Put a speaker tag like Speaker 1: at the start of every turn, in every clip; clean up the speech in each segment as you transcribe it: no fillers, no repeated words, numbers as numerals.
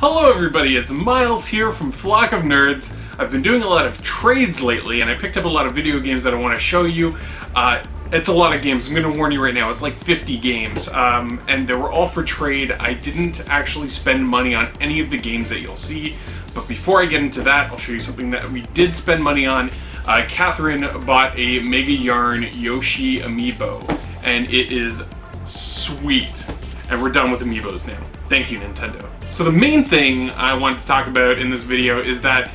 Speaker 1: Hello everybody, it's Myles here from Flock of Nerds. I've been doing a lot of trades lately and I picked up a lot of video games that I want to show you. It's a lot of games, I'm going to warn you right now, it's like 50 games, and they were all for trade. I didn't actually spend money on any of the games that you'll see, but before I get into that, I'll show you something that we did spend money on. Catherine bought a Mega Yarn Yoshi amiibo, and it is sweet. And we're done with amiibos now. Thank you, Nintendo. So the main thing I want to talk about in this video is that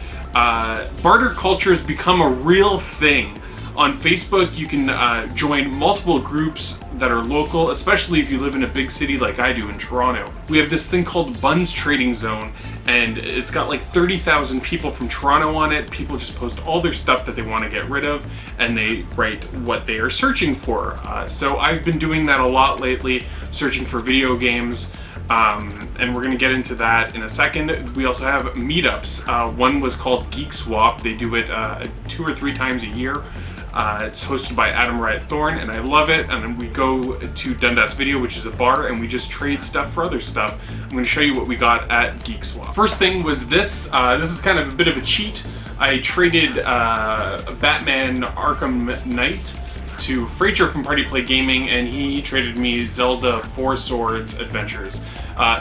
Speaker 1: barter culture has become a real thing. On Facebook, you can join multiple groups that are local, especially if you live in a big city like I do in Toronto. We have this thing called Buns Trading Zone, and it's got like 30,000 people from Toronto on it. People just post all their stuff that they want to get rid of, and they write what they are searching for. So I've been doing that a lot lately, searching for video games. And we're going to get into that in a second. We also have meetups. One was called Geek Swap. They do it 2 or 3 times a year. It's hosted by Adam Riot Thorne, and I love it. And then we go to Dundas Video, which is a bar, and we just trade stuff for other stuff. I'm going to show you what we got at Geek Swap. First thing was this. This is kind of a bit of a cheat. I traded Batman Arkham Knight to Frazier from Party Play Gaming, and he traded me Zelda Four Swords Adventures.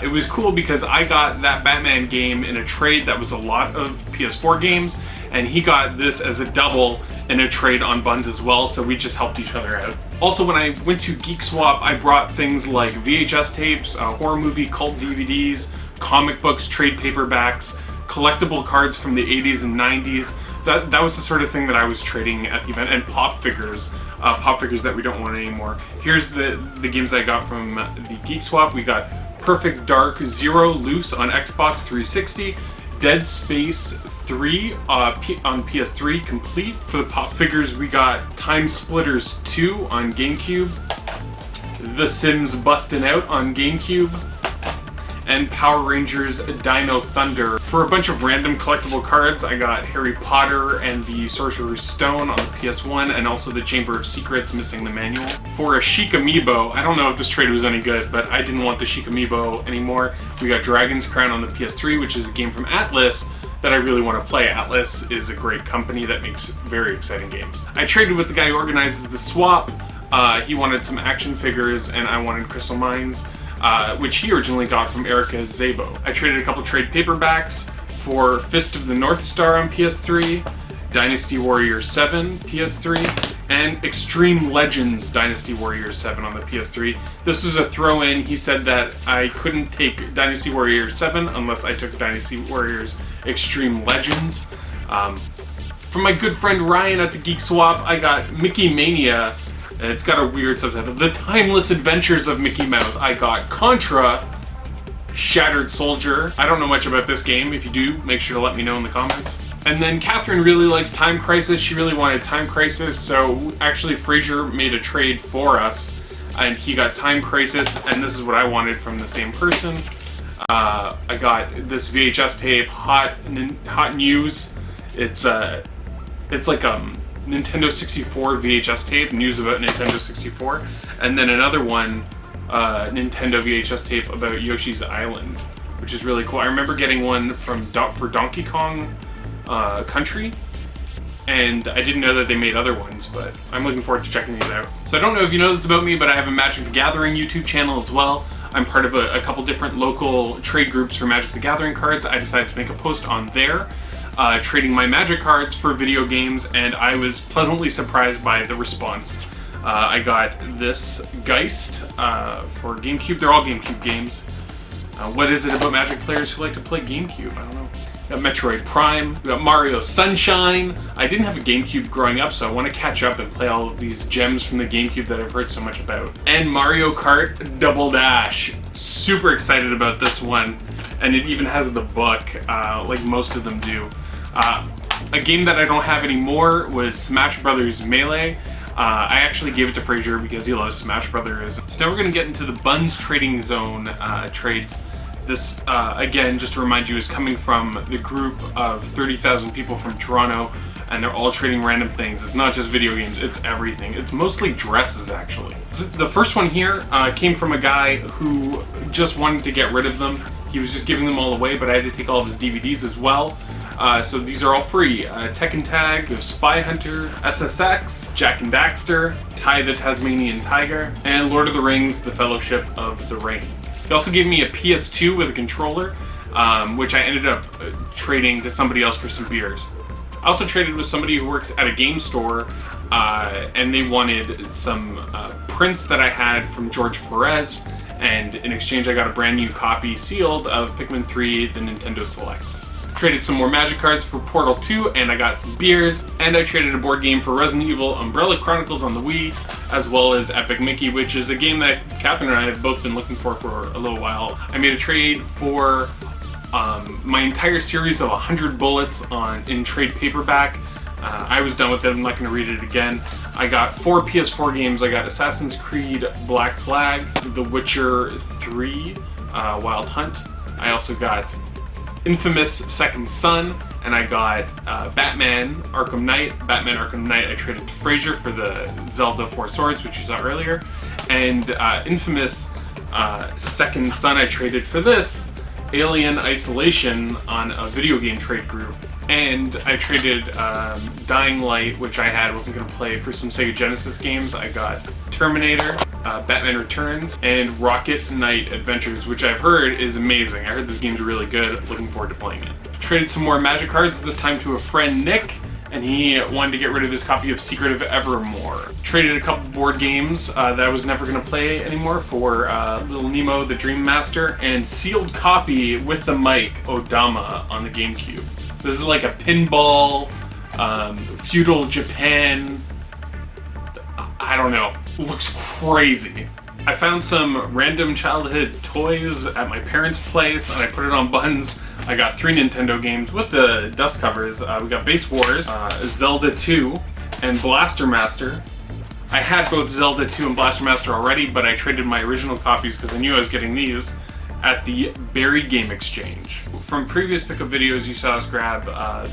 Speaker 1: It was cool because I got that Batman game in a trade that was a lot of PS4 games, and he got this as a double in a trade on Buns as well, so we just helped each other out. Also, when I went to Geek Swap, I brought things like VHS tapes, horror movie cult DVDs, comic books, trade paperbacks, collectible cards from the 80s and 90s. That was the sort of thing that I was trading at the event, and pop figures that we don't want anymore. Here's the games I got from the Geek Swap. We got Perfect Dark Zero Loose on Xbox 360, Dead Space 3 on PS3 complete. For the pop figures, we got Time Splitters 2 on GameCube, The Sims Bustin' Out on GameCube, and Power Rangers Dino Thunder. For a bunch of random collectible cards, I got Harry Potter and the Sorcerer's Stone on the PS1, and also the Chamber of Secrets missing the manual. For a Chic Amiibo, I don't know if this trade was any good, but I didn't want the Chic Amiibo anymore. We got Dragon's Crown on the PS3, which is a game from Atlas that I really want to play. Atlas is a great company that makes very exciting games. I traded with the guy who organizes the swap. He wanted some action figures, and I wanted Crystal Mines, which he originally got from Erica Zabo. I traded a couple trade paperbacks for Fist of the North Star on PS3, Dynasty Warrior 7 PS3, and Extreme Legends Dynasty Warrior 7 on the PS3. This was a throw-in. He said that I couldn't take Dynasty Warrior 7 unless I took Dynasty Warriors Extreme Legends. From my good friend Ryan at the Geek Swap, I got Mickey Mania. And it's got a weird subtitle. The Timeless Adventures of Mickey Mouse. I got Contra, Shattered Soldier. I don't know much about this game. If you do, make sure to let me know in the comments. And then Catherine really likes Time Crisis. She really wanted Time Crisis, so actually Frazier made a trade for us, and he got Time Crisis, and this is what I wanted from the same person. I got this VHS tape, Hot News. It's like Nintendo 64 VHS tape, news about Nintendo 64, and then another one, Nintendo VHS tape about Yoshi's Island, which is really cool. I remember getting one for Donkey Kong Country, and I didn't know that they made other ones, but I'm looking forward to checking these out. So I don't know if you know this about me, but I have a Magic the Gathering YouTube channel as well. I'm part of a couple different local trade groups for Magic the Gathering cards. I decided to make a post on there, trading my Magic cards for video games, and I was pleasantly surprised by the response. I got this Geist for GameCube. They're all GameCube games. What is it about Magic players who like to play GameCube? I don't know. We got Metroid Prime. We got Mario Sunshine. I didn't have a GameCube growing up, so I want to catch up and play all of these gems from the GameCube that I've heard so much about. And Mario Kart Double Dash. Super excited about this one. And it even has the book, like most of them do. A game that I don't have anymore was Smash Brothers Melee. I actually gave it to Frazier because he loves Smash Brothers. So now we're going to get into the Buns Trading Zone trades. This, again, just to remind you, is coming from the group of 30,000 people from Toronto, and they're all trading random things. It's not just video games, it's everything. It's mostly dresses, actually. The first one here came from a guy who just wanted to get rid of them. he was just giving them all away, but I had to take all of his DVDs as well. So these are all free. Tekken Tag, we have Spy Hunter, SSX, Jak and Daxter, Ty the Tasmanian Tiger, and Lord of the Rings, The Fellowship of the Ring. He also gave me a PS2 with a controller, which I ended up trading to somebody else for some beers. I also traded with somebody who works at a game store, and they wanted some prints that I had from George Perez, and in exchange I got a brand new copy sealed of Pikmin 3, the Nintendo Selects. Traded some more Magic cards for Portal 2, and I got some beers, and I traded a board game for Resident Evil Umbrella Chronicles on the Wii, as well as Epic Mickey, which is a game that Catherine and I have both been looking for a little while. I made a trade for my entire series of 100 bullets in trade paperback. I was done with it, I'm not going to read it again. I got 4 PS4 games. I got Assassin's Creed Black Flag, The Witcher 3 Wild Hunt. I also got Infamous Second Son, and I got Batman Arkham Knight. Batman Arkham Knight I traded to Fraser for the Zelda Four Swords, which you saw earlier. And Infamous Second Son I traded for this, Alien Isolation, on a video game trade group. And I traded Dying Light, which I wasn't going to play, for some Sega Genesis games. I got Terminator, Batman Returns, and Rocket Knight Adventures, which I've heard is amazing. I heard this game's really good. Looking forward to playing it. Traded some more Magic cards, this time to a friend, Nick, and he wanted to get rid of his copy of Secret of Evermore. Traded a couple board games that I was never going to play anymore for Little Nemo, the Dream Master, and sealed copy with the mic, Odama, on the GameCube. This is like a pinball, feudal Japan, I don't know, looks crazy. I found some random childhood toys at my parents' place and I put it on buttons. I got 3 Nintendo games with the dust covers. We got Base Wars, Zelda 2, and Blaster Master. I had both Zelda 2 and Blaster Master already, but I traded my original copies because I knew I was getting these at the Berry Game Exchange. From previous pickup videos, you saw us grab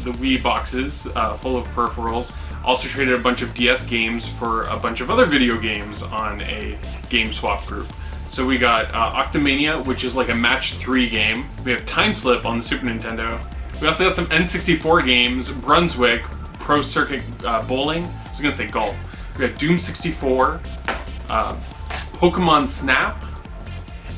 Speaker 1: the Wii boxes full of peripherals. Also traded a bunch of DS games for a bunch of other video games on a game swap group. So we got Octomania, which is like a match 3 game. We have Time Slip on the Super Nintendo. We also got some N64 games, Brunswick, Pro Circuit Bowling. I was gonna say golf. We got Doom 64, Pokemon Snap,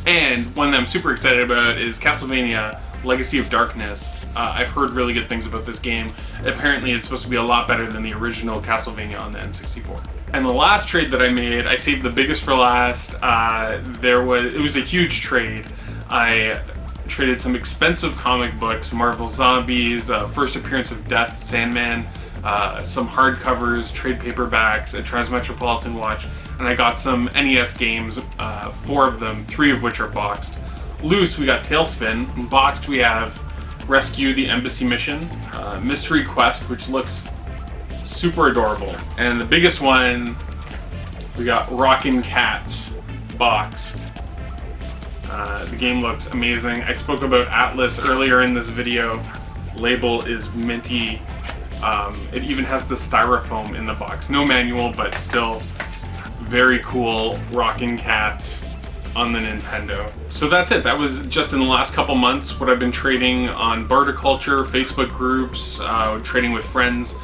Speaker 1: and one that I'm super excited about is Castlevania Legacy of Darkness. I've heard really good things about this game. Apparently it's supposed to be a lot better than the original Castlevania on the N64. And the last trade that I made, I saved the biggest for last. It was a huge trade. I traded some expensive comic books, Marvel Zombies, First Appearance of Death, Sandman, some hardcovers, trade paperbacks, a Transmetropolitan watch, and I got some NES games, 4 of them, 3 of which are boxed. Loose, we got Tailspin. Boxed, we have Rescue the Embassy Mission, Mystery Quest, which looks super adorable. And the biggest one, we got Rockin' Cats, boxed. The game looks amazing. I spoke about Atlas earlier in this video. Label is minty. It even has the styrofoam in the box. No manual, but still very cool. Rockin' Cats on the Nintendo. So that's it. That was just in the last couple months what I've been trading on Barter Culture, Facebook groups, trading with friends.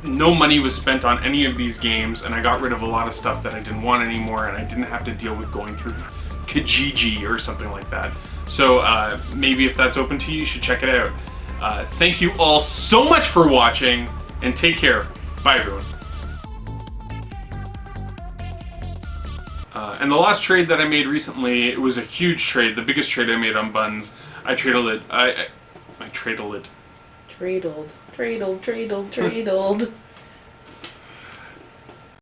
Speaker 1: No money was spent on any of these games, and I got rid of a lot of stuff that I didn't want anymore, and I didn't have to deal with going through Kijiji or something like that. So maybe if that's open to you, you should check it out. Thank you all so much for watching, and take care. Bye, everyone. And the last trade that I made recently, it was a huge trade, the biggest trade I made on buns. I traded.
Speaker 2: Tradled.